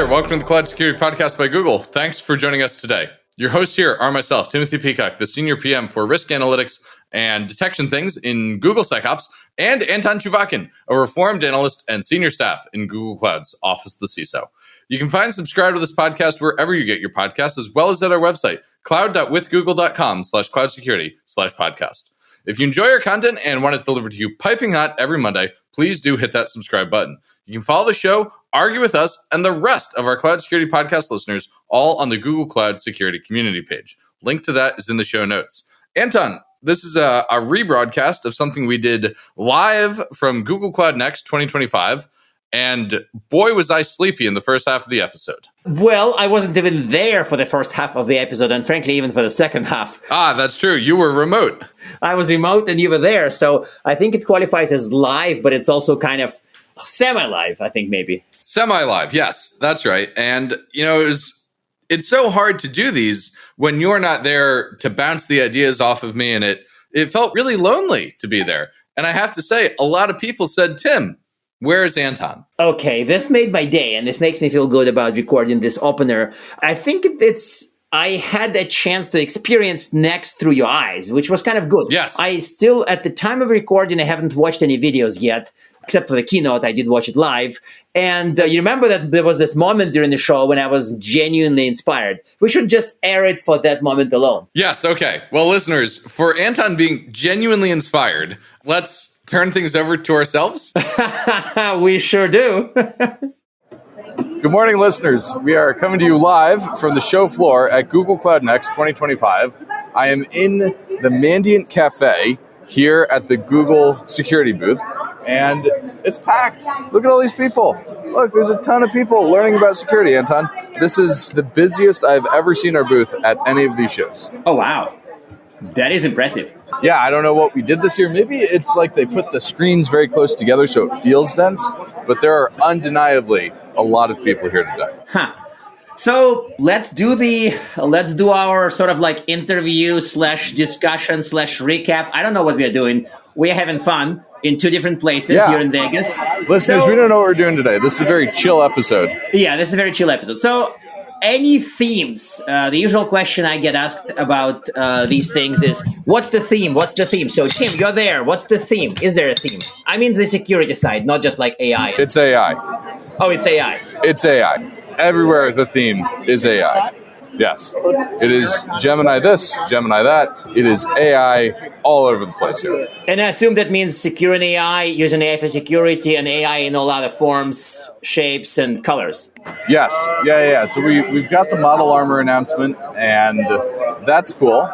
there. Welcome to the Cloud Security Podcast by Google. Thanks for joining us today. Your hosts here are myself, Timothy Peacock, the Senior PM for Risk Analytics and Detection Things in Google SecOps, and Anton Chuvakin, a reformed analyst and senior staff in Google Cloud's Office of the CISO. You can find and subscribe to this podcast wherever you get your podcasts, as well as at our website, cloud.withgoogle.com/cloudsecurity/podcast. If you enjoy our content and want it delivered to you piping hot every Monday, please do hit that subscribe button. You can follow the show, argue with us, and the rest of our Cloud Security Podcast listeners all on the Google Cloud Security Community page. Link to that is in the show notes. Anton, this is a rebroadcast of something we did live from Google Cloud Next 2025. And boy, was I sleepy in the first half of the episode. Well, I wasn't even there for the first half of the episode, and frankly, even for the second half. Ah, that's true. You were remote. I was remote and you were there. So I think it qualifies as live, but it's also kind of semi-live, I think maybe. Semi-live, yes, that's right. And, you know, it's so hard to do these when you're not there to bounce the ideas off of me, and it felt really lonely to be there. And I have to say, a lot of people said, Tim, where's Anton? Okay, this made my day, and this makes me feel good about recording this opener. I think I had a chance to experience Next through your eyes, which was kind of good. Yes. I still, at the time of recording, I haven't watched any videos yet, except for the keynote. I did watch it live. And you remember that there was this moment during the show when I was genuinely inspired. We should just air it for that moment alone. Yes, okay. Well, listeners, for Anton being genuinely inspired, let's turn things over to ourselves. We sure do. Good morning, listeners. We are coming to you live from the show floor at Google Cloud Next 2025. I am in the Mandiant Cafe here at the Google security booth, and it's packed. Look at all these people. Look, there's a ton of people learning about security, Anton. This is the busiest I've ever seen our booth at any of these shows. Oh, wow. That is impressive. Yeah, I don't know what we did this year. Maybe it's like they put the screens very close together so it feels dense, but there are undeniably a lot of people here today. Huh. So let's do our sort of like interview / discussion / recap. I don't know what we are doing. We're having fun in two different places here in Vegas. Listeners, we don't know what we're doing today. This is a very chill episode. Yeah, this is a very chill episode. So any themes? The usual question I get asked about these things is, what's the theme? What's the theme? So Tim, you're there. What's the theme? Is there a theme? I mean the security side, not just like AI. It's AI. Oh, it's AI. It's AI. Everywhere the theme is AI. Yes. It is Gemini this, Gemini that. It is AI all over the place here. And I assume that means securing AI, using AI for security, and AI in all other forms, shapes, and colors. Yes. Yeah. So we've got the Model Armor announcement, and that's cool.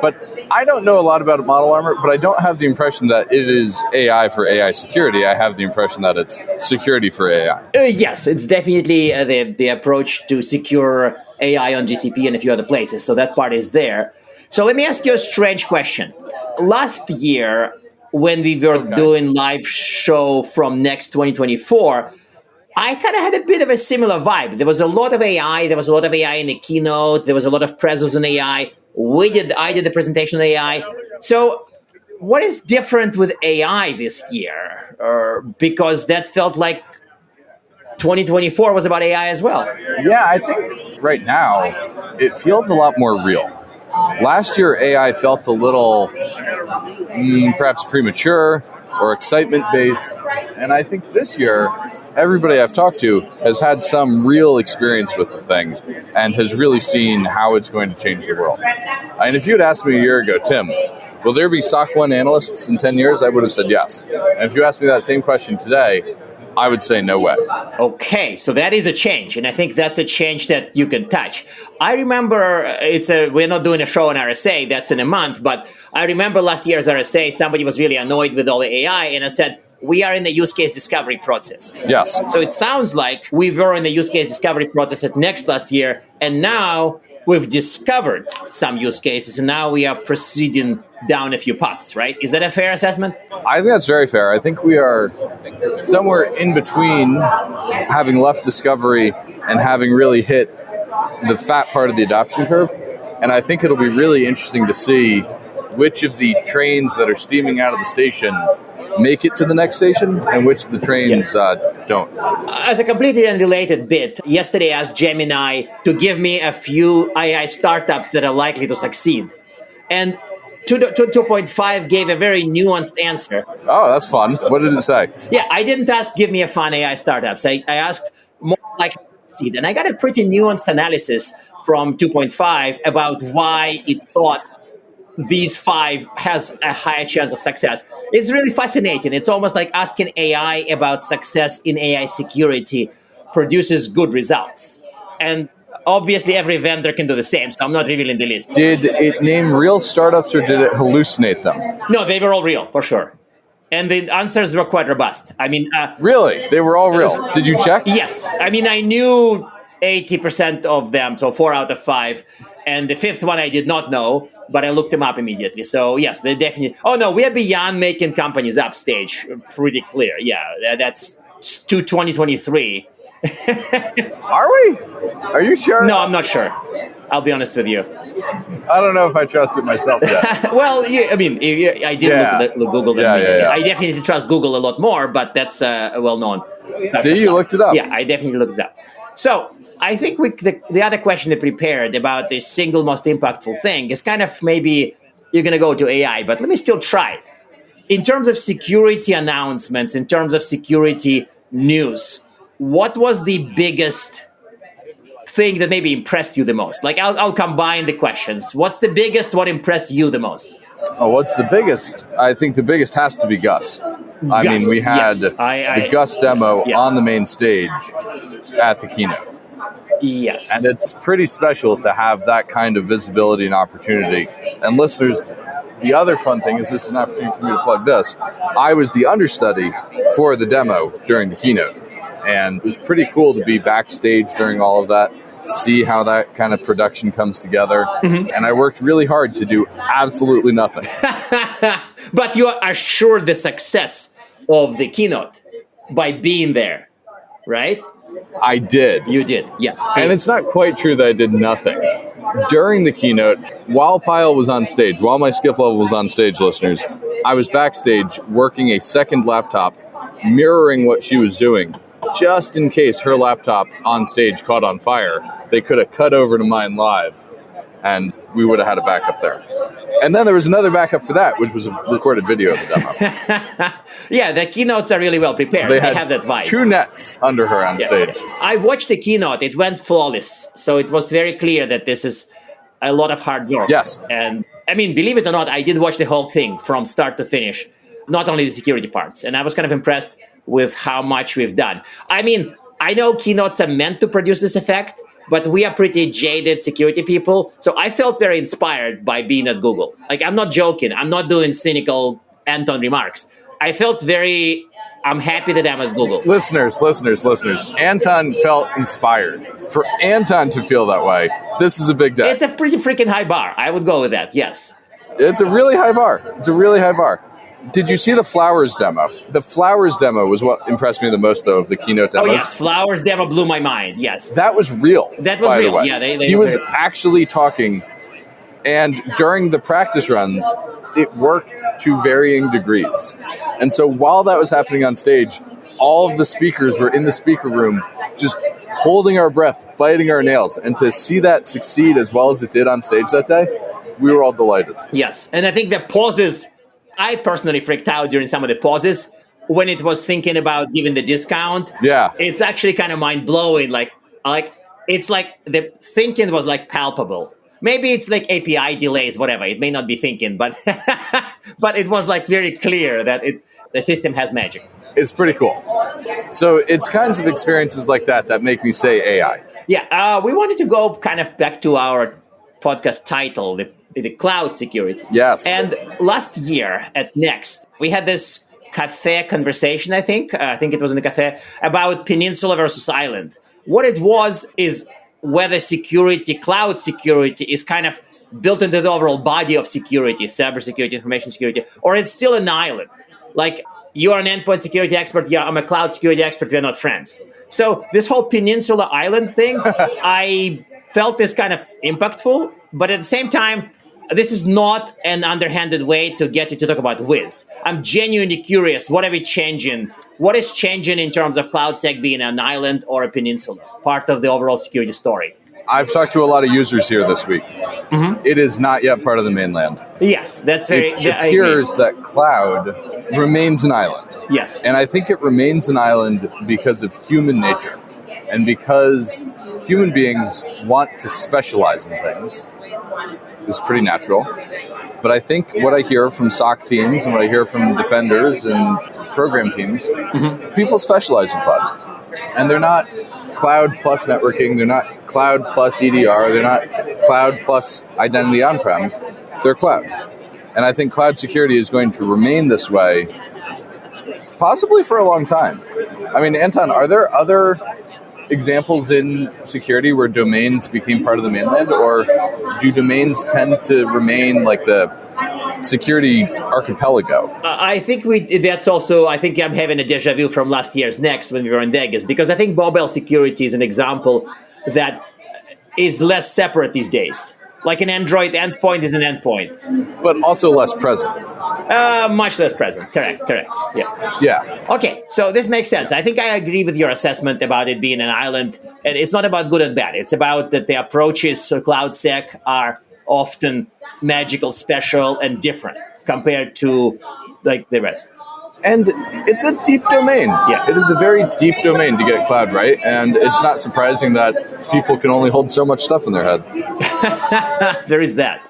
But I don't know a lot about Model Armor, but I don't have the impression that it is AI for AI security. I have the impression that it's security for AI. Yes, it's definitely the approach to secure AI on GCP and a few other places. So that part is there. So let me ask you a strange question. Last year, when we were doing live show from Next 2024, I kind of had a bit of a similar vibe. There was a lot of AI. There was a lot of AI in the keynote. There was a lot of presence on AI. I did the presentation on AI. So what is different with AI this year? Because that felt like 2024 was about AI as well. Yeah, I think right now it feels a lot more real. Last year, AI felt a little perhaps premature or excitement-based. And I think this year, everybody I've talked to has had some real experience with the thing and has really seen how it's going to change the world. And if you had asked me a year ago, Tim, will there be SOC 1 analysts in 10 years? I would have said yes. And if you asked me that same question today, I would say no way. Okay, so that is a change, and I think that's a change that you can touch. I remember we're not doing a show on RSA, that's in a month, but I remember last year's RSA, somebody was really annoyed with all the AI, and I said, we are in the use case discovery process. Yes. So it sounds like we were in the use case discovery process at Next last year, and now we've discovered some use cases, and now we are proceeding down a few paths, right? Is that a fair assessment? I think that's very fair. I think we are somewhere in between having left discovery and having really hit the fat part of the adoption curve. And I think it'll be really interesting to see which of the trains that are steaming out of the station make it to the next station and which of the trains don't. As a completely unrelated bit, yesterday I asked Gemini to give me a few AI startups that are likely to succeed. And 2.5 gave a very nuanced answer. Oh, that's fun. What did it say? Yeah, I didn't ask give me a fun AI startups. I asked more likely to succeed. And I got a pretty nuanced analysis from 2.5 about why it thought these 5 has a higher chance of success. It's really fascinating. It's almost like asking AI about success in AI security produces good results. And obviously every vendor can do the same, so I'm not revealing the list. Did it name real startups or did it hallucinate them? No, they were all real, for sure. And the answers were quite robust. I mean... really? They were all real? Did you check? Yes. I mean, I knew 80% of them, so 4 out of 5. And the 5th one I did not know, but I looked them up immediately. So, yes, they definitely... Oh, no, we are beyond making companies upstage. Pretty clear. Yeah, that's 2023. Are we? Are you sure? No, I'm not sure. I'll be honest with you. I don't know if I trust it myself yet. Well, I mean, I did look Google. Yeah. I definitely trust Google a lot more, but that's well known. See, you looked it up. Yeah, I definitely looked it up. So I think the other question I prepared about the single most impactful thing is kind of maybe you're going to go to AI, but let me still try. In terms of security announcements, in terms of security news, what was the biggest thing that maybe impressed you the most? Like, I'll combine the questions. What's the biggest? What impressed you the most? Oh, what's the biggest? I think the biggest has to be Gus. I mean, we had the Gus demo on the main stage at the keynote. Yes. And it's pretty special to have that kind of visibility and opportunity. And listeners, the other fun thing is this is an opportunity for me to plug this. I was the understudy for the demo during the keynote. And it was pretty cool to be backstage during all of that, see how that kind of production comes together. Mm-hmm. And I worked really hard to do absolutely nothing. But you assured the success of the keynote by being there, right? I did. You did, yes. And it's not quite true that I did nothing. During the keynote, while Pyle was on stage, while my skip level was on stage, listeners, I was backstage working a second laptop, mirroring what she was doing. Just in case her laptop on stage caught on fire, they could have cut over to mine live, and we would have had a backup there. And then there was another backup for that, which was a recorded video of the demo. Yeah, the keynotes are really well prepared. So they have that vibe. 2 nets under her on stage. I watched the keynote. It went flawless. So it was very clear that this is a lot of hard work. Yes. And I mean, believe it or not, I did watch the whole thing from start to finish, not only the security parts. And I was kind of impressed with how much we've done. I mean, I know keynotes are meant to produce this effect, but we are pretty jaded security people. So I felt very inspired by being at Google. Like, I'm not joking. I'm not doing cynical Anton remarks. I felt I'm happy that I'm at Google. Listeners. Anton felt inspired. For Anton to feel that way, this is a big day. It's a pretty freaking high bar. I would go with that, yes. It's a really high bar. Did you see the flowers demo? The flowers demo was what impressed me the most, though, of the keynote demos. Oh, yes. Flowers demo blew my mind. Yes. That was real. That was real. Yeah. He was actually talking, and during the practice runs, it worked to varying degrees. And so while that was happening on stage, all of the speakers were in the speaker room just holding our breath, biting our nails. And to see that succeed as well as it did on stage that day, we were all delighted. Yes. And I think the pauses... I personally freaked out during some of the pauses when it was thinking about giving the discount. Yeah. It's actually kind of mind-blowing. Like it's like the thinking was like palpable. Maybe it's like API delays, whatever. It may not be thinking, but but it was like very clear that the system has magic. It's pretty cool. So it's kinds of experiences like that make me say AI. Yeah. We wanted to go kind of back to our podcast title, the cloud security. Yes. And last year at Next, we had this cafe conversation, I think it was in the cafe, about Peninsula versus Island. What it was is whether cloud security is kind of built into the overall body of security, cybersecurity, information security, or it's still an island. Like, you are an endpoint security expert, yeah, I'm a cloud security expert, we're not friends. So this whole Peninsula Island thing, I felt is kind of impactful, but at the same time, this is not an underhanded way to get you to talk about Wiz. I'm genuinely curious, what are we changing what is changing in terms of CloudSec being an island or a peninsula, part of the overall security story? I've talked to a lot of users here this week. It is not yet part of the mainland. Yes, that's very... It appears that cloud remains an island. Yes. And I think it remains an island because of human nature and because human beings want to specialize in things. This is pretty natural. But I think what I hear from SOC teams and what I hear from defenders and program teams, people specialize in cloud. And they're not cloud plus networking, they're not cloud plus EDR, they're not cloud plus identity on-prem, they're cloud. And I think cloud security is going to remain this way, possibly for a long time. I mean, Anton, are there other examples in security where domains became part of the mainland, or do domains tend to remain like the security archipelago? I think I think I'm having a deja vu from last year's Next when we were in Vegas, because I think mobile security is an example that is less separate these days. Like an Android endpoint is an endpoint. But also less present. Much less present. Correct. Yeah. Yeah. Okay, so this makes sense. I think I agree with your assessment about it being an island. And it's not about good and bad. It's about that the approaches to CloudSec are often magical, special, and different compared to like the rest. And it's a deep domain. Yeah. It is a very deep domain to get cloud right. And it's not surprising that people can only hold so much stuff in their head. There is that.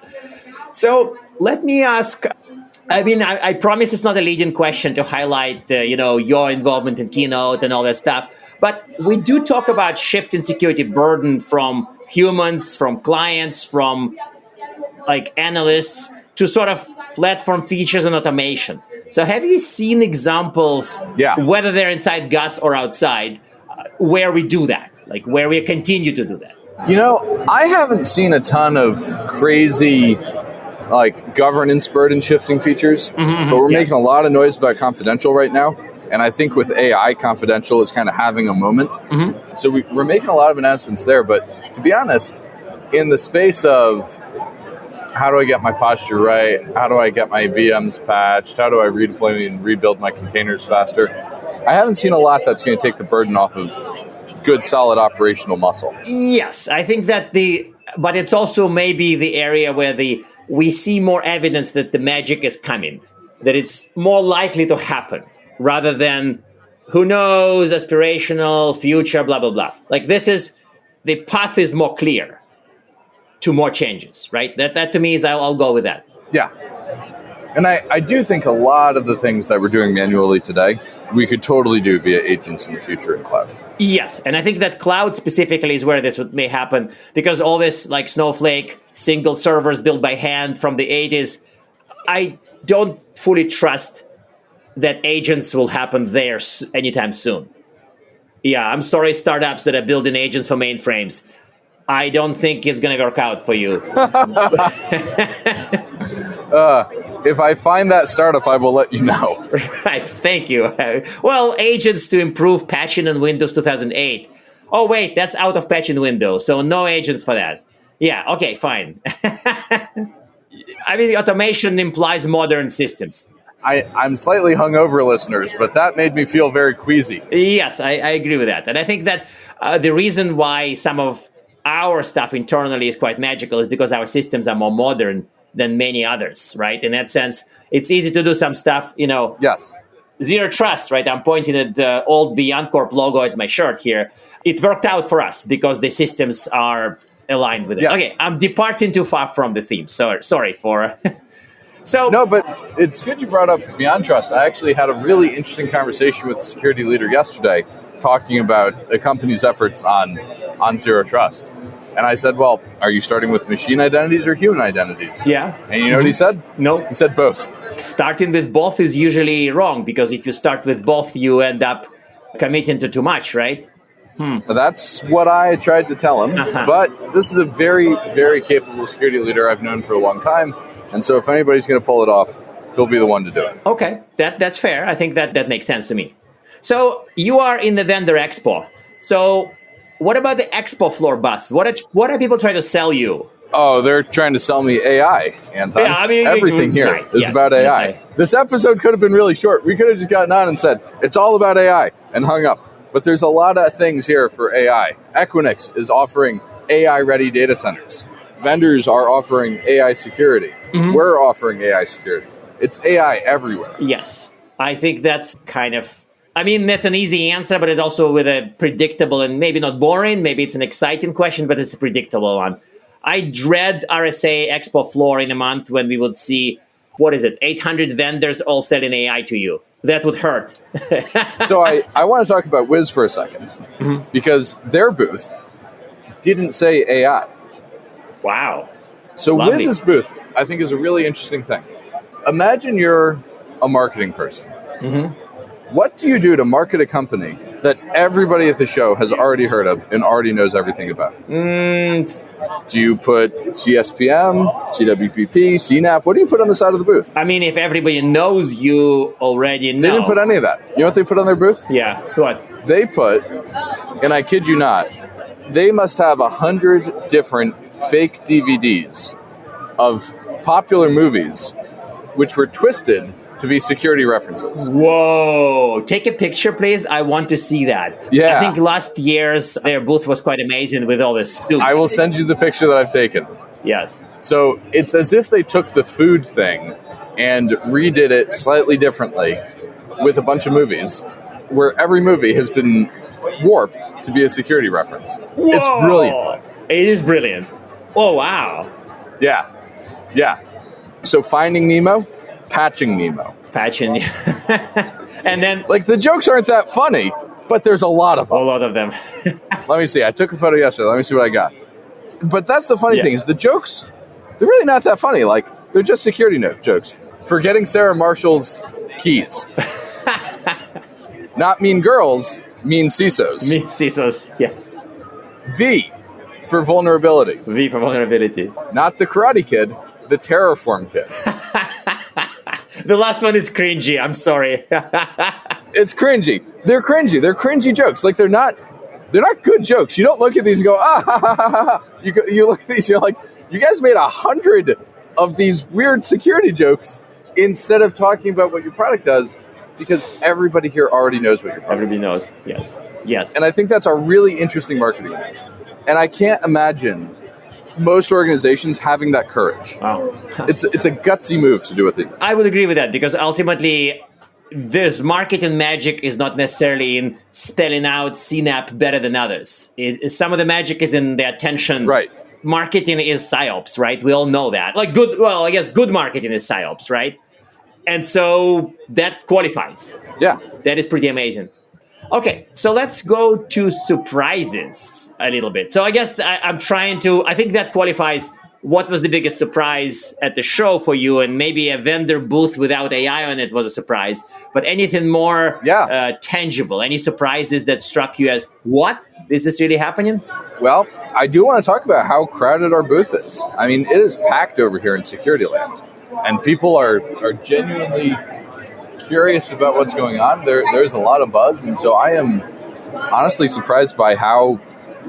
So let me ask, I promise it's not a leading question to highlight, your involvement in Keynote and all that stuff. But we do talk about shift in security burden from humans, from clients, from like analysts to sort of platform features and automation. So have you seen examples, whether they're inside Gus or outside, where we do that, like where we continue to do that? I haven't seen a ton of crazy like governance burden shifting features, but we're making a lot of noise about confidential right now. And I think with AI, confidential is kind of having a moment. So we're making a lot of announcements there. But to be honest, in the space of how do I get my posture right? How do I get my VMs patched? How do I redeploy and rebuild my containers faster? I haven't seen a lot that's going to take the burden off of good, solid operational muscle. Yes, I think that but it's also maybe the area where we see more evidence that the magic is coming, that it's more likely to happen rather than who knows, aspirational, future, blah, blah, blah. Like the path is more clear to more changes, right? That to me is, I'll go with that. Yeah. And I do think a lot of the things that we're doing manually today, we could totally do via agents in the future in cloud. Yes, and I think that cloud specifically is where this may happen, because all this like Snowflake, single servers built by hand from the 80s, I don't fully trust that agents will happen there anytime soon. Yeah, I'm sorry, startups that are building agents for mainframes. I don't think it's going to work out for you. If I find that startup, I will let you know. Right, thank you. Well, agents to improve patching in Windows 2008. Oh, wait, that's out of patching window, so no agents for that. Yeah, okay, fine. I mean, automation implies modern systems. I'm slightly hungover, listeners, but that made me feel very queasy. Yes, I agree with that. And I think that the reason why some of our stuff internally is quite magical is because our systems are more modern than many others, right? In that sense, it's easy to do some stuff, Yes. Zero trust, right? I'm pointing at the old BeyondCorp logo at my shirt here. It worked out for us because the systems are aligned with it. Yes. Okay, I'm departing too far from the theme. So sorry for... So no, but it's good you brought up Beyond Trust. I actually had a really interesting conversation with the security leader yesterday talking about the company's efforts on Zero Trust. And I said, well, are you starting with machine identities or human identities? Yeah. And you know what he said? No. He said both. Starting with both is usually wrong, because if you start with both, you end up committing to too much, right? That's what I tried to tell him. But this is a very, very capable security leader I've known for a long time. And so if anybody's going to pull it off, he'll be the one to do it. Okay, that's fair. I think that makes sense to me. So you are in the vendor expo. So what about the expo floor bus? What are people trying to sell you? Oh, they're trying to sell me AI, Anton. Yeah, I mean, everything here right, is yes, about AI. okay. This episode could have been really short. We could have just gotten on and said, it's all about AI and hung up. But there's a lot of things here for AI. Equinix is offering AI-ready data centers. Vendors are offering AI security. Mm-hmm. We're offering AI security. It's AI everywhere. Yes. I think that's kind of, I mean, that's an easy answer, but it's also with a predictable and maybe not boring. Maybe it's an exciting question, but it's a predictable one. I dread RSA Expo floor in a month when we would see, 800 vendors all selling AI to you. That would hurt. So I want to talk about Wiz for a second, because their booth didn't say AI. Wow. So Lovely. Wiz's booth, I think, is a really interesting thing. Imagine you're a marketing person. What do you do to market a company that everybody at the show has already heard of and already knows everything about? Do you put CSPM, CWPP, CNAP? What do you put on the side of the booth? I mean, if everybody knows you already know. They didn't put any of that. You know what they put on their booth? Yeah, what? They put, and I kid you not, they must have 100 different fake DVDs of popular movies which were twisted to be security references. Whoa. Take a picture, please. I want to see that. Yeah. I think last year's their booth was quite amazing with all this soup. I will send you the picture that I've taken. Yes. So it's as if they took the food thing and redid it slightly differently with a bunch of movies, where every movie has been warped to be a security reference. Whoa. It's brilliant. It is brilliant. Oh, wow. Yeah. So Finding Nemo, Patching Nemo. Patching. And then Like, the jokes aren't that funny, but there's a lot of a them. lot of them. Let me see. I took a photo yesterday. Let me see what I got. But that's the funny Yeah. thing is the jokes, they're really not that funny. Like, they're just security note jokes. Forgetting Sarah Marshall's keys. Not Mean Girls, Mean CISOs. Me, CISOs. Yes. V for vulnerability. V for vulnerability. Not the Karate Kid, the Terraform Kid. The last one is cringy. I'm sorry. It's cringy. They're cringy. They're cringy jokes. Like, they're not good jokes. You don't look at these and go, ah, ha, ha, ha, ha. You look at these, you're like, you guys made 100 of these weird security jokes instead of talking about what your product does, because everybody here already knows what your product Everybody does. knows. Yes. And I think that's a really interesting marketing move. And I can't imagine most organizations having that courage. Wow. It's a gutsy move to do what they do. I would agree with that, because ultimately this marketing magic is not necessarily in spelling out CNAP better than others. Some of the magic is in the attention. Right. Marketing is psyops, right? We all know that. Like good marketing is psyops, right? And so that qualifies. Yeah. That is pretty amazing. Okay, so let's go to surprises a little bit. So I guess I think that qualifies. What was the biggest surprise at the show for you? And maybe a vendor booth without AI on it was a surprise. But anything more tangible? Any surprises that struck you as, what? Is this really happening? Well, I do want to talk about how crowded our booth is. I mean, it is packed over here in Security Land. And people are genuinely curious about what's going on. There's a lot of buzz. And so I am honestly surprised by how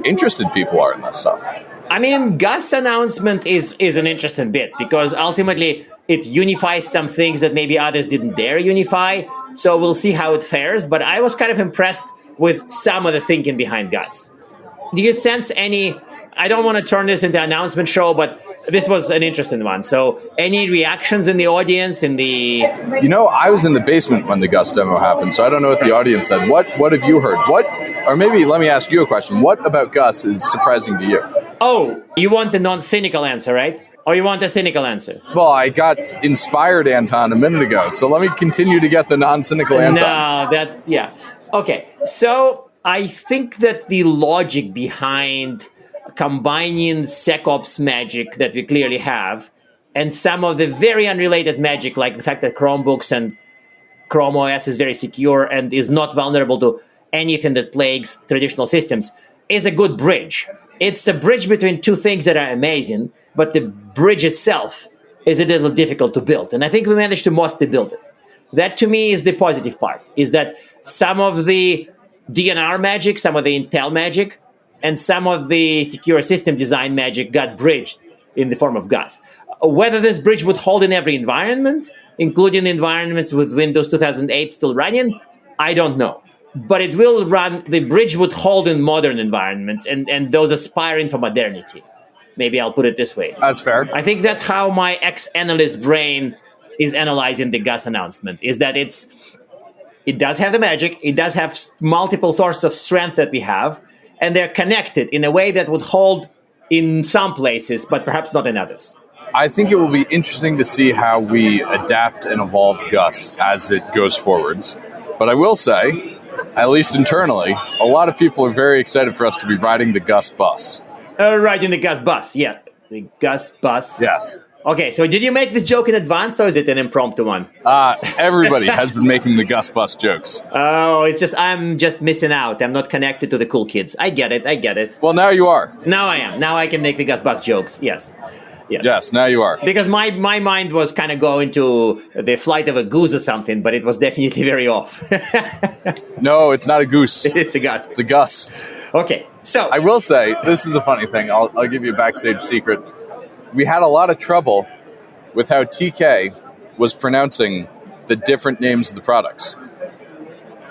interested people are in this stuff. I mean, Gus' announcement is an interesting bit, because ultimately it unifies some things that maybe others didn't dare unify. So we'll see how it fares. But I was kind of impressed with some of the thinking behind Gus. Do you sense any... I don't want to turn this into an announcement show, but this was an interesting one. So any reactions in the audience, I was in the basement when the Gus demo happened, so I don't know what the audience said. What have you heard? Or maybe let me ask you a question. What about Gus is surprising to you? Oh, you want the non-cynical answer, right? Or you want the cynical answer? Well, I got inspired Anton a minute ago, so let me continue to get the non-cynical Anton. Okay, so I think that the logic behind combining SecOps magic that we clearly have and some of the very unrelated magic, like the fact that Chromebooks and Chrome OS is very secure and is not vulnerable to anything that plagues traditional systems, is a good bridge. It's a bridge between two things that are amazing, but the bridge itself is a little difficult to build. And I think we managed to mostly build it. That, to me, is the positive part, is that some of the DNR magic, some of the Intel magic, and some of the secure system design magic got bridged in the form of gas. Whether this bridge would hold in every environment, including environments with Windows 2008 still running, I don't know. But it will run, the bridge would hold in modern environments and those aspiring for modernity. Maybe I'll put it this way. That's fair. I think that's how my ex-analyst brain is analyzing the gas announcement, is that it does have the magic, it does have multiple sources of strength that we have, and they're connected in a way that would hold in some places, but perhaps not in others. I think it will be interesting to see how we adapt and evolve Gus as it goes forwards. But I will say, at least internally, a lot of people are very excited for us to be riding the Gus bus. Riding the Gus bus, yeah. The Gus bus. Yes. Okay, so did you make this joke in advance, or is it an impromptu one? Everybody has been making the Gus bus jokes. Oh, I'm just missing out. I'm not connected to the cool kids. I get it. Well, now you are. Now I am. Now I can make the Gus bus jokes, yes. Yes, now you are. Because my mind was kind of going to the flight of a goose or something, but it was definitely very off. No, it's not a goose. It's a Gus. It's a Gus. Okay, so... I will say, this is a funny thing. I'll give you a backstage secret. We had a lot of trouble with how TK was pronouncing the different names of the products.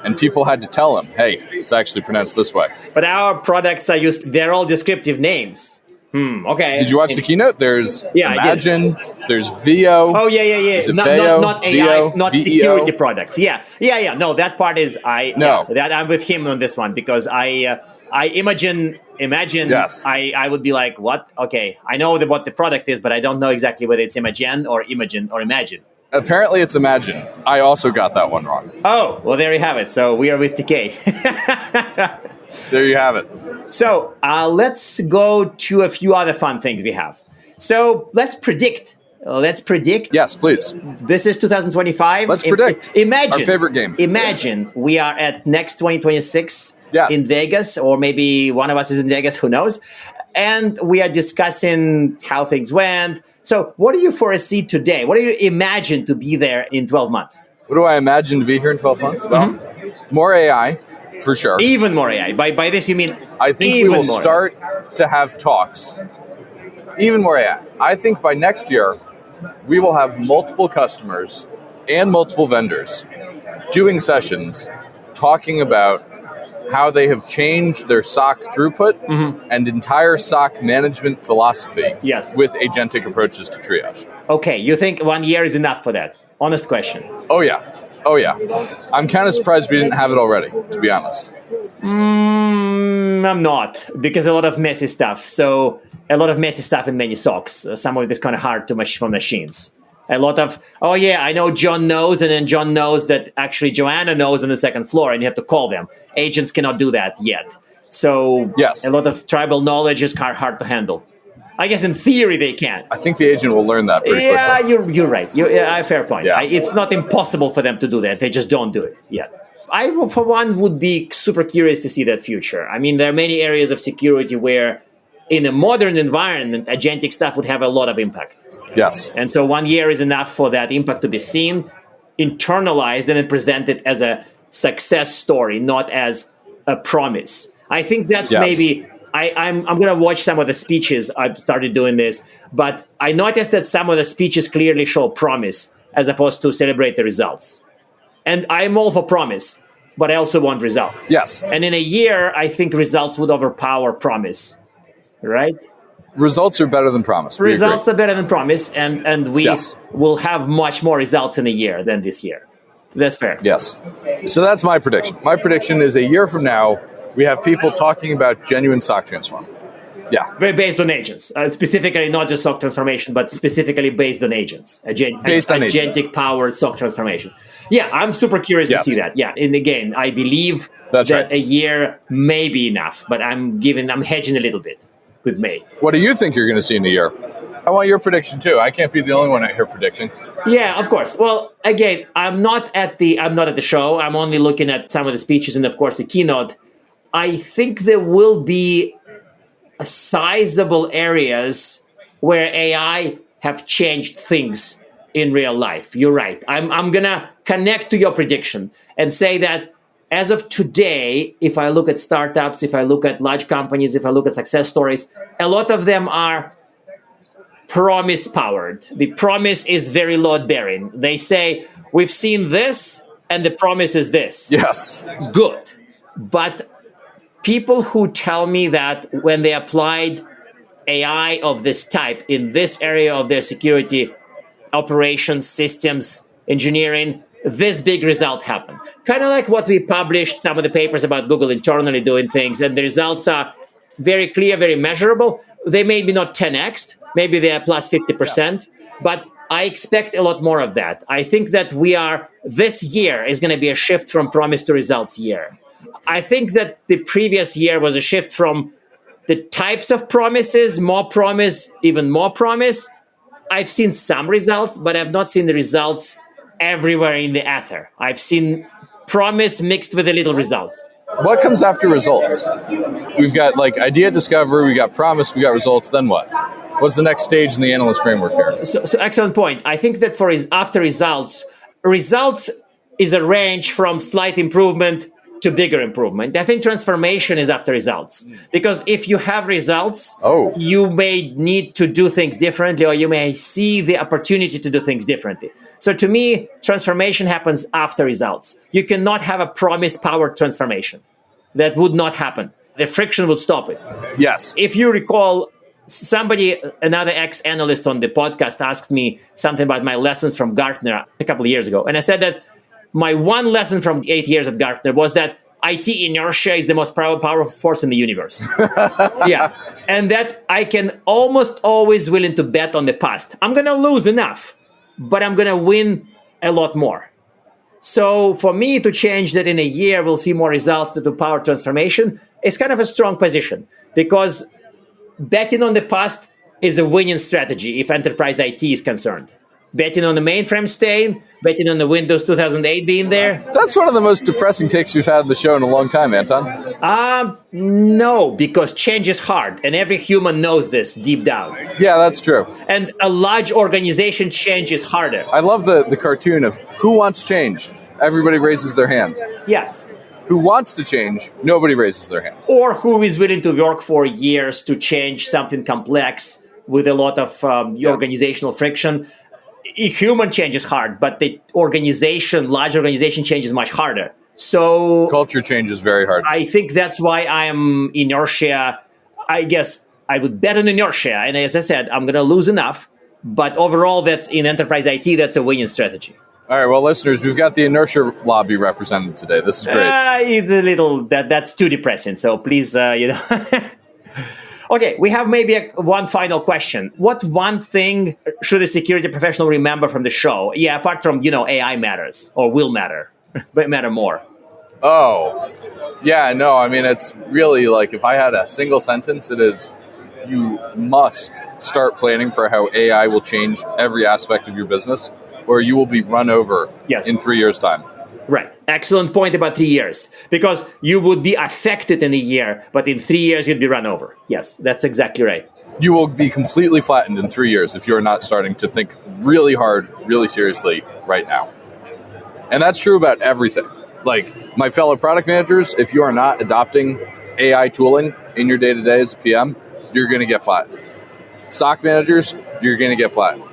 And people had to tell him, hey, it's actually pronounced this way. But our products they're all descriptive names. Okay. Did you watch the keynote? There's Imagine, there's VO. Oh, yeah. Is it Not AI, VO, not VEO? Security products. Yeah. No, that part is No. I'm with him on this one because I imagine. Yes. I would be like, what? Okay, I know what the product is, but I don't know exactly whether it's Imagine or Imagine. Apparently it's Imagine. I also got that one wrong. Oh, well, there you have it. So we are with TK. There you have it. So let's go to a few other fun things we have. So let's predict. Yes, please. This is 2025. Let's predict. Imagine. Our favorite game. Imagine we are at next 2026 in Vegas, or maybe one of us is in Vegas, who knows? And we are discussing how things went. So what do you foresee today? What do you imagine to be there in 12 months? What do I imagine to be here in 12 months? Well, more AI, for sure. Even more AI. By this, you mean I think we will start to have talks. Even more AI. I think by next year, we will have multiple customers and multiple vendors doing sessions talking about how they have changed their SOC throughput and entire SOC management philosophy with agentic approaches to triage. Okay, you think 1 year is enough for that? Honest question. Oh, yeah. I'm kind of surprised we didn't have it already, to be honest. I'm not, because a lot of messy stuff. So a lot of messy stuff in many SOCs. Some of it is kind of hard to for machines. A lot of, I know John knows, and then John knows that actually Joanna knows on the second floor, and you have to call them. Agents cannot do that yet. So a lot of tribal knowledge is kind of hard to handle. I guess in theory they can. I think the agent will learn that pretty quickly. Yeah, you're right. Fair point. Yeah. It's not impossible for them to do that. They just don't do it yet. I, for one, would be super curious to see that future. I mean, there are many areas of security where in a modern environment, agentic stuff would have a lot of impact. Yes. And so 1 year is enough for that impact to be seen, internalized, and then presented as a success story, not as a promise. I think that's maybe... I'm going to watch some of the speeches. I've started doing this. But I noticed that some of the speeches clearly show promise as opposed to celebrate the results. And I'm all for promise, but I also want results. Yes. And in a year, I think results would overpower promise, right? Results are better than promise. Results are better than promise, and we will have much more results in a year than this year. That's fair. Yes. So that's my prediction. My prediction is a year from now, we have people talking about genuine SOC transform. Yeah. Based on agents. Specifically, not just SOC transformation, but specifically based on agents. Agentic-powered SOC transformation. Yeah, I'm super curious to see that. Yeah, and again, I believe that a year may be enough, but I'm hedging a little bit with May. What do you think you're going to see in a year? I want your prediction too. I can't be the only one out here predicting. Yeah, of course. Well, again, I'm not at the show. I'm only looking at some of the speeches and, of course, the keynote. I think there will be sizable areas where AI have changed things in real life. You're right. I'm going to connect to your prediction and say that as of today, if I look at startups, if I look at large companies, if I look at success stories, a lot of them are promise powered. The promise is very load bearing. They say, we've seen this and the promise is this. Yes. Good. But people who tell me that when they applied AI of this type in this area of their security operations, systems, engineering, this big result happened. Kind of like what we published, some of the papers about Google internally doing things, and the results are very clear, very measurable. They may be not 10x, maybe they are plus 50%, but I expect a lot more of that. I think that this year is going to be a shift from promise to results year. I think that the previous year was a shift from the types of promises, more promise, even more promise. I've seen some results, but I've not seen the results everywhere in the ether. I've seen promise mixed with a little results. What comes after results? We've got like idea discovery, we got promise, we got results, then what? What's the next stage in the analyst framework here? So excellent point. I think that after results is a range from slight improvement to bigger improvement. I think transformation is after results. Because if you have results, you may need to do things differently, or you may see the opportunity to do things differently. So to me, transformation happens after results. You cannot have a promise-powered transformation. That would not happen. The friction would stop it. Yes. If you recall, another ex-analyst on the podcast asked me something about my lessons from Gartner a couple of years ago. And I said that my one lesson from 8 years at Gartner was that IT inertia is the most powerful force in the universe. Yeah. And that I can almost always willing to bet on the past. I'm going to lose enough, but I'm going to win a lot more. So for me to change that in a year, we'll see more results that will power transformation, is kind of a strong position, because betting on the past is a winning strategy if enterprise IT is concerned. Betting on the mainframe staying, betting on the Windows 2008 being there. That's one of the most depressing takes we've had on the show in a long time, Anton. No, because change is hard, and every human knows this deep down. Yeah, that's true. And a large organization change is harder. I love the cartoon of who wants change? Everybody raises their hand. Yes. Who wants to change? Nobody raises their hand. Or who is willing to work for years to change something complex with a lot of organizational friction. Human change is hard, but the large organization change is much harder. So culture change is very hard. I think that's why I am inertia. I guess I would bet on inertia. And as I said, I'm going to lose enough. But overall, that's in enterprise IT, that's a winning strategy. All right, well, listeners, we've got the inertia lobby represented today. This is great. It's a little, that's too depressing. So please, Okay, we have maybe one final question. What one thing should a security professional remember from the show? Yeah, apart from, AI matters or will matter, but matter more. Oh, yeah, no, I mean, it's really like if I had a single sentence, it is you must start planning for how AI will change every aspect of your business, or you will be run over in 3 years' time. Right. Excellent point about 3 years. Because you would be affected in a year, but in 3 years you'd be run over. Yes, that's exactly right. You will be completely flattened in 3 years if you're not starting to think really hard, really seriously right now. And that's true about everything. Like my fellow product managers, if you are not adopting AI tooling in your day-to-day as a PM, you're going to get flattened. SOC managers, you're going to get flattened.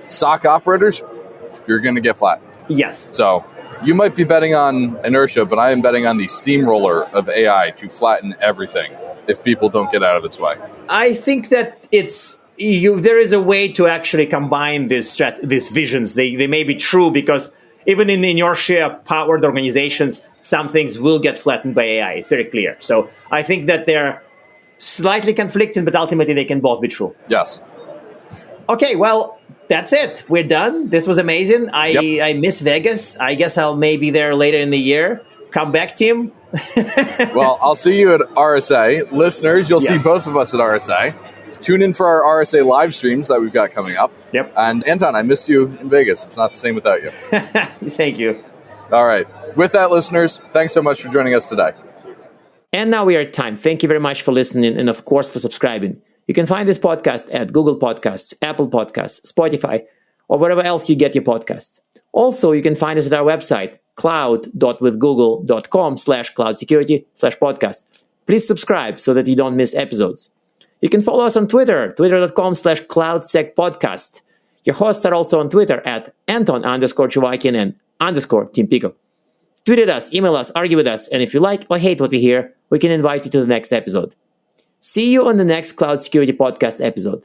SOC operators, you're going to get flattened. Yes. So you might be betting on inertia, but I am betting on the steamroller of AI to flatten everything if people don't get out of its way. I think that there is a way to actually combine these visions. They may be true because even in inertia-powered organizations, some things will get flattened by AI. It's very clear. So I think that they're slightly conflicting, but ultimately they can both be true. Yes. Okay, well, that's it. We're done. This was amazing. I miss Vegas. I guess I'll maybe there later in the year. Come back, Tim. Well, I'll see you at RSA. Listeners, you'll see both of us at RSA. Tune in for our RSA live streams that we've got coming up. Yep. And Anton, I missed you in Vegas. It's not the same without you. Thank you. All right. With that, listeners, thanks so much for joining us today. And now we are at time. Thank you very much for listening and, of course, for subscribing. You can find this podcast at Google Podcasts, Apple Podcasts, Spotify, or wherever else you get your podcasts. Also, you can find us at our website, cloud.withgoogle.com/cloudsecurity/podcast. Please subscribe so that you don't miss episodes. You can follow us on Twitter, twitter.com/cloudsecpodcast. Your hosts are also on Twitter at Anton_Chuvakin and _Team Pico. Tweet at us, email us, argue with us, and if you like or hate what we hear, we can invite you to the next episode. See you on the next Cloud Security Podcast episode.